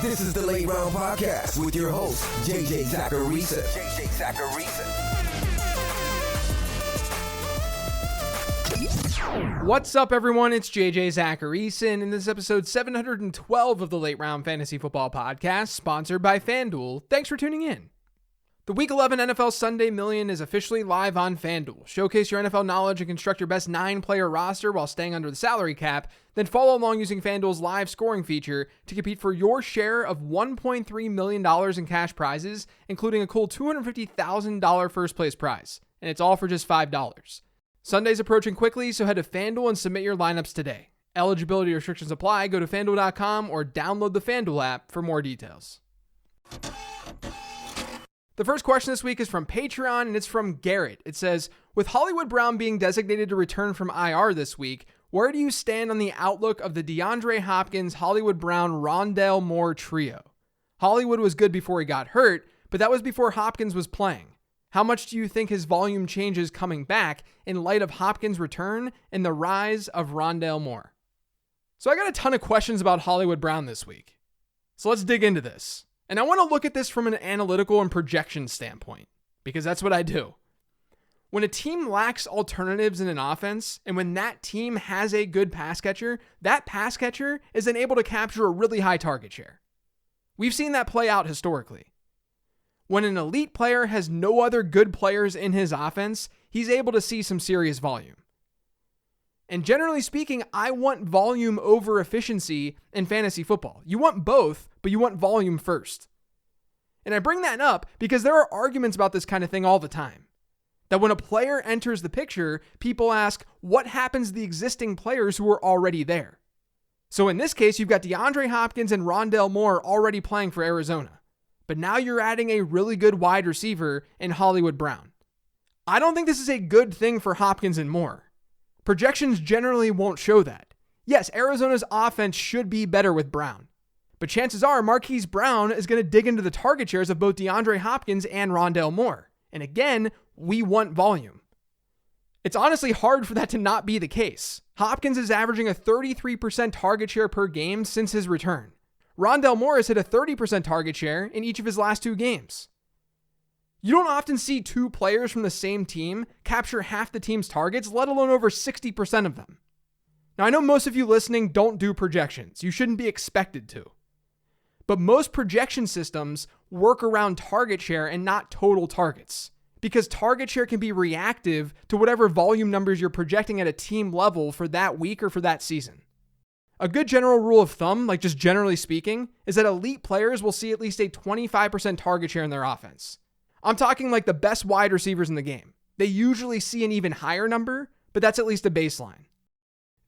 This is the Late Round Podcast with your host, JJ Zacharisa. What's up, everyone? It's JJ Zacharisa, and this is episode 712 of the Late Round Fantasy Football Podcast, sponsored by FanDuel. Thanks for tuning in. The Week 11 NFL Sunday Million is officially live on FanDuel. Showcase your NFL knowledge and construct your best 9-player roster while staying under the salary cap. Then follow along using FanDuel's live scoring feature to compete for your share of $1.3 million in cash prizes, including a cool $250,000 first place prize. And it's all for just $5. Sunday's approaching quickly, so head to FanDuel and submit your lineups today. Eligibility restrictions apply. Go to FanDuel.com or download the FanDuel app for more details. The first question this week is from Patreon, and it's from Garrett. It says, with Hollywood Brown being designated to return from IR this week, where do you stand on the outlook of the DeAndre Hopkins, Hollywood Brown, Rondale Moore trio? Hollywood was good before he got hurt, but that was before Hopkins was playing. How much do you think his volume changes coming back in light of Hopkins' return and the rise of Rondale Moore? So I got a ton of questions about Hollywood Brown this week. So let's dig into this. And I want to look at this from an analytical and projection standpoint, because that's what I do. When a team lacks alternatives in an offense, and when that team has a good pass catcher, that pass catcher is then able to capture a really high target share. We've seen that play out historically. When an elite player has no other good players in his offense, he's able to see some serious volume. And generally speaking, I want volume over efficiency in fantasy football. You want both, but you want volume first. And I bring that up because there are arguments about this kind of thing all the time. That when a player enters the picture, people ask, what happens to the existing players who are already there? So in this case, you've got DeAndre Hopkins and Rondale Moore already playing for Arizona. But now you're adding a really good wide receiver in Hollywood Brown. I don't think this is a good thing for Hopkins and Moore. Projections generally won't show that. Yes, Arizona's offense should be better with Brown. But chances are Marquise Brown is going to dig into the target shares of both DeAndre Hopkins and Rondale Moore. And again, we want volume. It's honestly hard for that to not be the case. Hopkins is averaging a 33% target share per game since his return. Rondale Moore has hit a 30% target share in each of his last 2 games. You don't often see 2 players from the same team capture half the team's targets, let alone over 60% of them. Now, I know most of you listening don't do projections. You shouldn't be expected to. But most projection systems work around target share and not total targets, because target share can be reactive to whatever volume numbers you're projecting at a team level for that week or for that season. A good general rule of thumb, like just generally speaking, is that elite players will see at least a 25% target share in their offense. I'm talking like the best wide receivers in the game. They usually see an even higher number, but that's at least a baseline.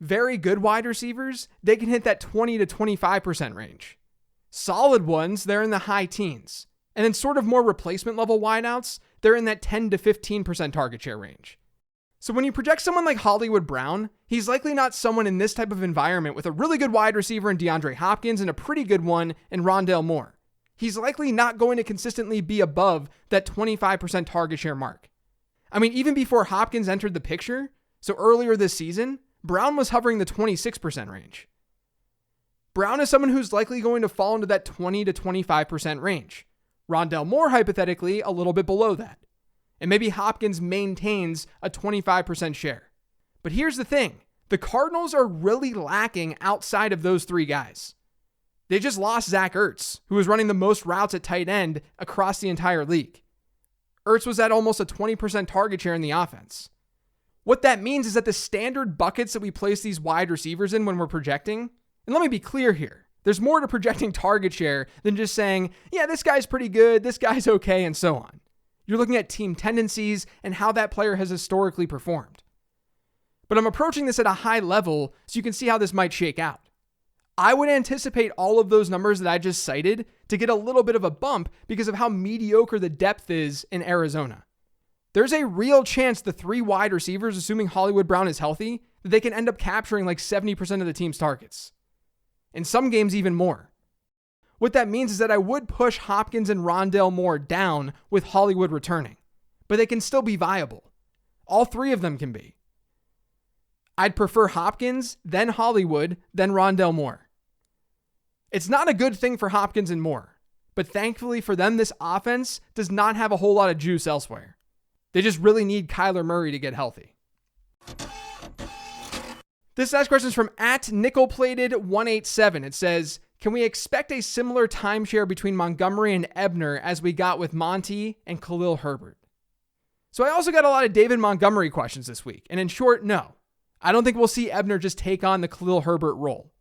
Very good wide receivers, they can hit that 20 to 25% range. Solid ones, they're in the high teens. And then sort of more replacement level wideouts, they're in that 10 to 15% target share range. So when you project someone like Hollywood Brown, he's likely not someone in this type of environment with a really good wide receiver in DeAndre Hopkins and a pretty good one in Rondale Moore. He's likely not going to consistently be above that 25% target share mark. I mean, even before Hopkins entered the picture, so earlier this season, Brown was hovering the 26% range. Brown is someone who's likely going to fall into that 20 to 25% range. Rondale Moore, hypothetically, a little bit below that. And maybe Hopkins maintains a 25% share. But here's the thing. The Cardinals are really lacking outside of those 3 guys. They just lost Zach Ertz, who was running the most routes at tight end across the entire league. Ertz was at almost a 20% target share in the offense. What that means is that the standard buckets that we place these wide receivers in when we're projecting, and let me be clear here, there's more to projecting target share than just saying, yeah, this guy's pretty good, this guy's okay, and so on. You're looking at team tendencies and how that player has historically performed. But I'm approaching this at a high level so you can see how this might shake out. I would anticipate all of those numbers that I just cited to get a little bit of a bump because of how mediocre the depth is in Arizona. There's a real chance the 3 wide receivers, assuming Hollywood Brown is healthy, that they can end up capturing like 70% of the team's targets. In some games, even more. What that means is that I would push Hopkins and Rondale Moore down with Hollywood returning, but they can still be viable. All 3 of them can be. I'd prefer Hopkins, then Hollywood, then Rondale Moore. It's not a good thing for Hopkins and Moore, but thankfully for them, this offense does not have a whole lot of juice elsewhere. They just really need Kyler Murray to get healthy. This last question is from @nickelplated187. It says, can we expect a similar timeshare between Montgomery and Ebner as we got with Monty and Khalil Herbert? So I also got a lot of David Montgomery questions this week. And in short, no. I don't think we'll see Ebner just take on the Khalil Herbert role.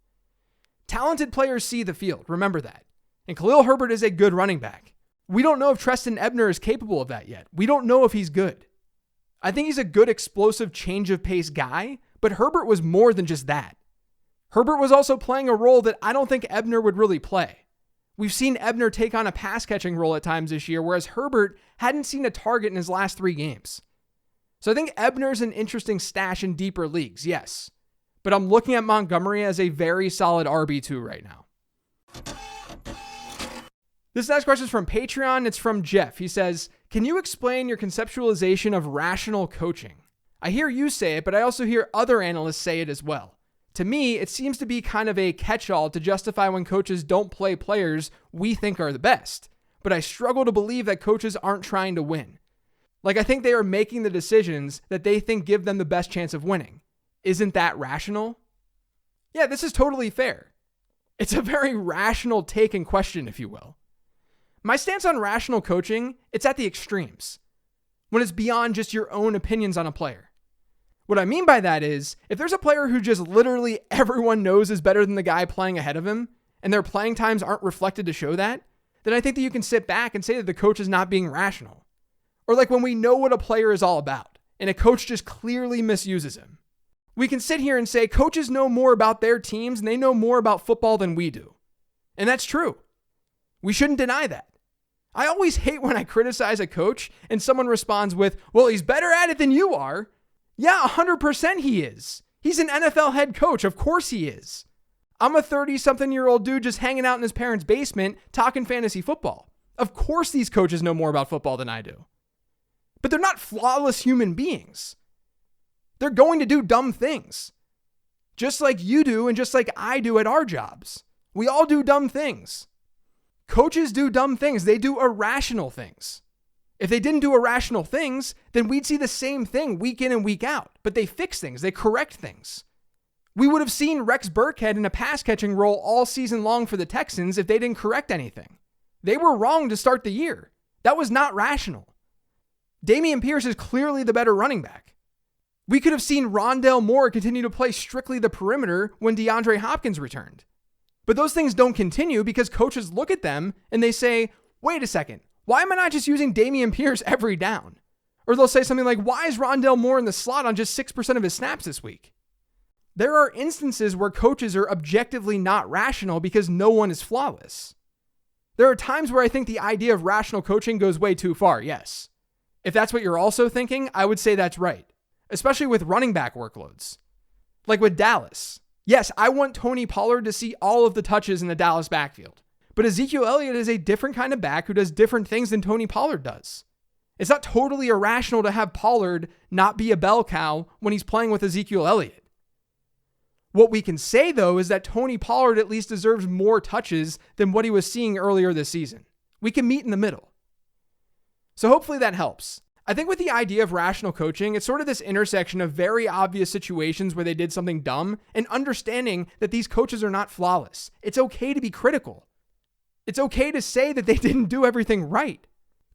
Talented players see the field. Remember that. And Khalil Herbert is a good running back. We don't know if Treston Ebner is capable of that yet. We don't know if he's good. I think he's a good explosive change of pace guy, but Herbert was more than just that. Herbert was also playing a role that I don't think Ebner would really play. We've seen Ebner take on a pass catching role at times this year, whereas Herbert hadn't seen a target in his last 3 games. So I think Ebner's an interesting stash in deeper leagues, yes. But I'm looking at Montgomery as a very solid RB2 right now. This next question is from Patreon. It's from Jeff. He says, can you explain your conceptualization of rational coaching? I hear you say it, but I also hear other analysts say it as well. To me, it seems to be kind of a catch-all to justify when coaches don't play players we think are the best. But I struggle to believe that coaches aren't trying to win. Like, I think they are making the decisions that they think give them the best chance of winning. Isn't that rational? Yeah, this is totally fair. It's a very rational take and question, if you will. My stance on rational coaching, it's at the extremes. When it's beyond just your own opinions on a player. What I mean by that is, if there's a player who just literally everyone knows is better than the guy playing ahead of him, and their playing times aren't reflected to show that, then I think that you can sit back and say that the coach is not being rational. Or like when we know what a player is all about, and a coach just clearly misuses him. We can sit here and say coaches know more about their teams and they know more about football than we do. And that's true. We shouldn't deny that. I always hate when I criticize a coach and someone responds with, well, he's better at it than you are. Yeah, 100% he is. He's an NFL head coach. Of course he is. I'm a 30-something-year-old dude just hanging out in his parents' basement talking fantasy football. Of course these coaches know more about football than I do. But they're not flawless human beings. They're going to do dumb things. Just like you do and just like I do at our jobs. We all do dumb things. Coaches do dumb things. They do irrational things. If they didn't do irrational things, then we'd see the same thing week in and week out. But they fix things. They correct things. We would have seen Rex Burkhead in a pass-catching role all season long for the Texans if they didn't correct anything. They were wrong to start the year. That was not rational. Dameon Pierce is clearly the better running back. We could have seen Rondale Moore continue to play strictly the perimeter when DeAndre Hopkins returned. But those things don't continue because coaches look at them and they say, wait a second, why am I not just using Dameon Pierce every down? Or they'll say something like, why is Rondale Moore in the slot on just 6% of his snaps this week? There are instances where coaches are objectively not rational because no one is flawless. There are times where I think the idea of rational coaching goes way too far, yes. If that's what you're also thinking, I would say that's right, especially with running back workloads. Like with Dallas. Yes, I want Tony Pollard to see all of the touches in the Dallas backfield. But Ezekiel Elliott is a different kind of back who does different things than Tony Pollard does. It's not totally irrational to have Pollard not be a bell cow when he's playing with Ezekiel Elliott. What we can say, though, is that Tony Pollard at least deserves more touches than what he was seeing earlier this season. We can meet in the middle. So hopefully that helps. I think with the idea of rational coaching, it's sort of this intersection of very obvious situations where they did something dumb and understanding that these coaches are not flawless. It's okay to be critical. It's okay to say that they didn't do everything right.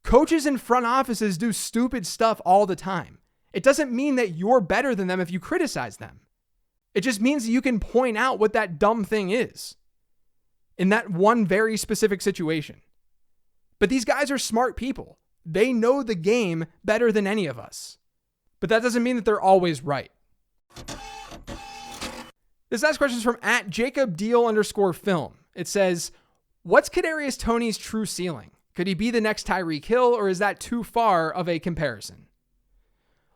Coaches in front offices do stupid stuff all the time. It doesn't mean that you're better than them if you criticize them. It just means that you can point out what that dumb thing is in that one very specific situation. But these guys are smart people. They know the game better than any of us. But that doesn't mean that they're always right. This next question is from @JacobDeal_film. It says, what's Kadarius Toney's true ceiling? Could he be the next Tyreek Hill, or is that too far of a comparison?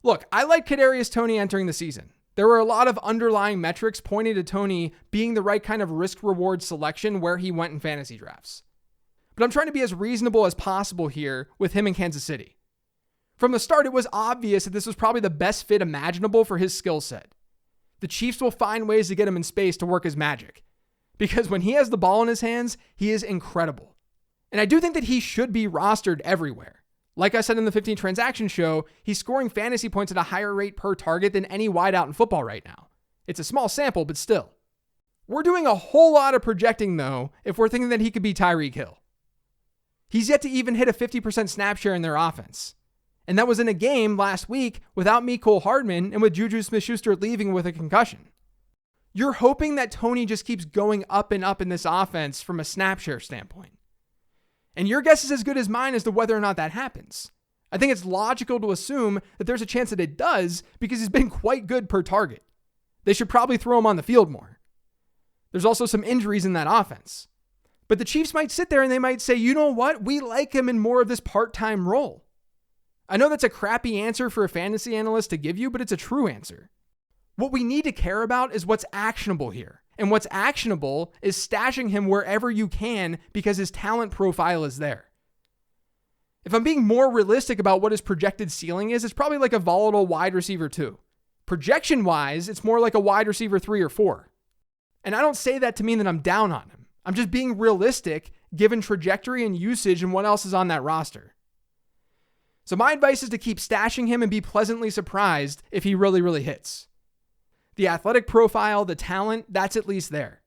Look, I like Kadarius Toney entering the season. There were a lot of underlying metrics pointing to Toney being the right kind of risk-reward selection where he went in fantasy drafts. But I'm trying to be as reasonable as possible here with him in Kansas City. From the start, it was obvious that this was probably the best fit imaginable for his skill set. The Chiefs will find ways to get him in space to work his magic, because when he has the ball in his hands, he is incredible. And I do think that he should be rostered everywhere. Like I said in the 15 transaction show, he's scoring fantasy points at a higher rate per target than any wideout in football right now. It's a small sample, but still. We're doing a whole lot of projecting, though, if we're thinking that he could be Tyreek Hill. He's yet to even hit a 50% snap share in their offense. And that was in a game last week without Mecole Hardman and with Juju Smith-Schuster leaving with a concussion. You're hoping that Toney just keeps going up and up in this offense from a snap share standpoint. And your guess is as good as mine as to whether or not that happens. I think it's logical to assume that there's a chance that it does because he's been quite good per target. They should probably throw him on the field more. There's also some injuries in that offense. But the Chiefs might sit there and they might say, you know what? We like him in more of this part-time role. I know that's a crappy answer for a fantasy analyst to give you, but it's a true answer. What we need to care about is what's actionable here. And what's actionable is stashing him wherever you can because his talent profile is there. If I'm being more realistic about what his projected ceiling is, it's probably like a volatile wide receiver 2. Projection-wise, it's more like a wide receiver 3 or 4. And I don't say that to mean that I'm down on him. I'm just being realistic given trajectory and usage and what else is on that roster. So my advice is to keep stashing him and be pleasantly surprised if he really, really hits. The athletic profile, the talent, that's at least there.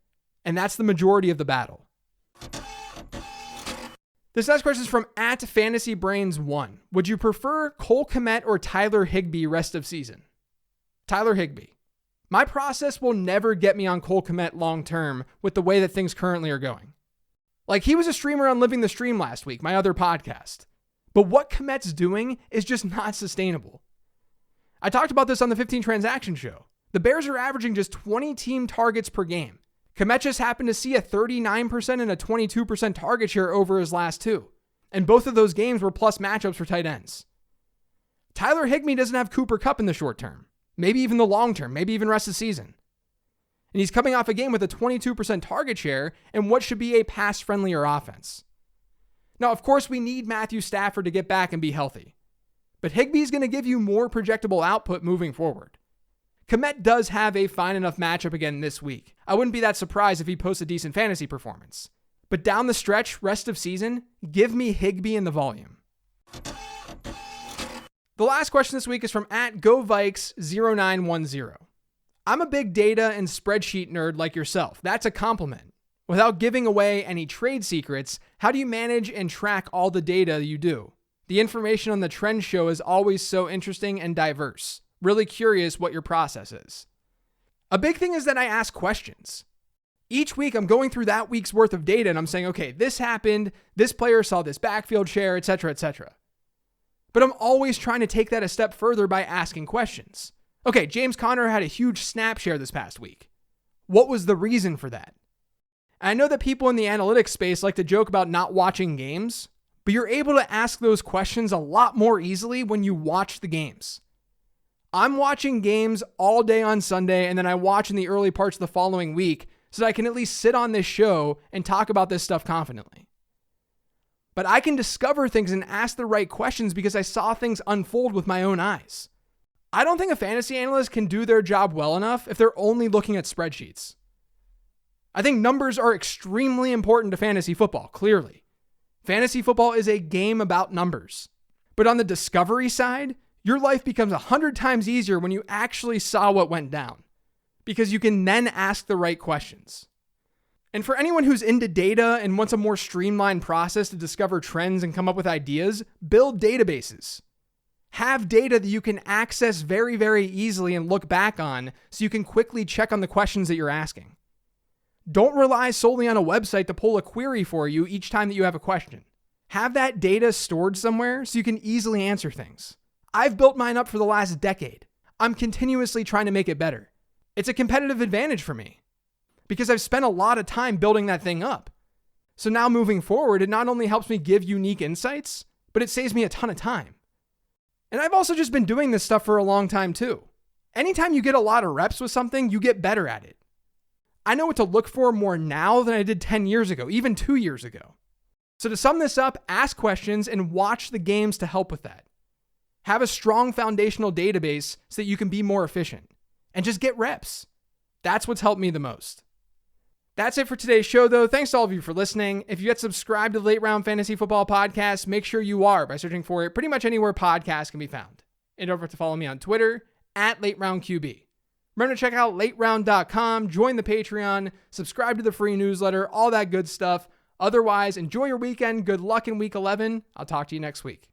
And that's the majority of the battle. This next question is from @FantasyBrains1. Would you prefer Cole Kmet or Tyler Higbee rest of season? Tyler Higbee. My process will never get me on Cole Kmet long term with the way that things currently are going. Like, he was a streamer on Living the Stream last week, my other podcast. But what Kmet's doing is just not sustainable. I talked about this on the 15 transaction show. The Bears are averaging just 20 team targets per game. Kmet just happened to see a 39% and a 22% target share over his last 2. And both of those games were plus matchups for tight ends. Tyler Higbee doesn't have Cooper Kupp in the short term. Maybe even the long term, maybe even rest of the season. And he's coming off a game with a 22% target share and what should be a pass-friendlier offense. Now, of course, we need Matthew Stafford to get back and be healthy. But Higbee's going to give you more projectable output moving forward. Kmet does have a fine enough matchup again this week. I wouldn't be that surprised if he posts a decent fantasy performance. But down the stretch, rest of season, give me Higbee in the volume. The last question this week is from @GoVikes0910. I'm a big data and spreadsheet nerd like yourself. That's a compliment. Without giving away any trade secrets, how do you manage and track all the data you do? The information on the trend show is always so interesting and diverse. Really curious what your process is. A big thing is that I ask questions. Each week I'm going through that week's worth of data and I'm saying, okay, this happened, this player saw this backfield share, etc., etc. But I'm always trying to take that a step further by asking questions. Okay, James Conner had a huge snap share this past week. What was the reason for that? And I know that people in the analytics space like to joke about not watching games, but you're able to ask those questions a lot more easily when you watch the games. I'm watching games all day on Sunday, and then I watch in the early parts of the following week so that I can at least sit on this show and talk about this stuff confidently. But I can discover things and ask the right questions because I saw things unfold with my own eyes. I don't think a fantasy analyst can do their job well enough if they're only looking at spreadsheets. I think numbers are extremely important to fantasy football, clearly. Fantasy football is a game about numbers. But on the discovery side, your life becomes 100 times easier when you actually saw what went down, because you can then ask the right questions. And for anyone who's into data and wants a more streamlined process to discover trends and come up with ideas, build databases. Have data that you can access very, very easily and look back on so you can quickly check on the questions that you're asking. Don't rely solely on a website to pull a query for you each time that you have a question. Have that data stored somewhere so you can easily answer things. I've built mine up for the last decade. I'm continuously trying to make it better. It's a competitive advantage for me because I've spent a lot of time building that thing up. So now moving forward, it not only helps me give unique insights, but it saves me a ton of time. And I've also just been doing this stuff for a long time too. Anytime you get a lot of reps with something, you get better at it. I know what to look for more now than I did 10 years ago, even 2 years ago. So to sum this up, ask questions and watch the games to help with that. Have a strong foundational database so that you can be more efficient. And just get reps. That's what's helped me the most. That's it for today's show, though. Thanks to all of you for listening. If you get subscribed to the Late Round Fantasy Football Podcast, make sure you are by searching for it pretty much anywhere podcasts can be found. And don't forget to follow me on Twitter @LateRoundQB. Remember to check out lateround.com, join the Patreon, subscribe to the free newsletter, all that good stuff. Otherwise, enjoy your weekend. Good luck in week 11. I'll talk to you next week.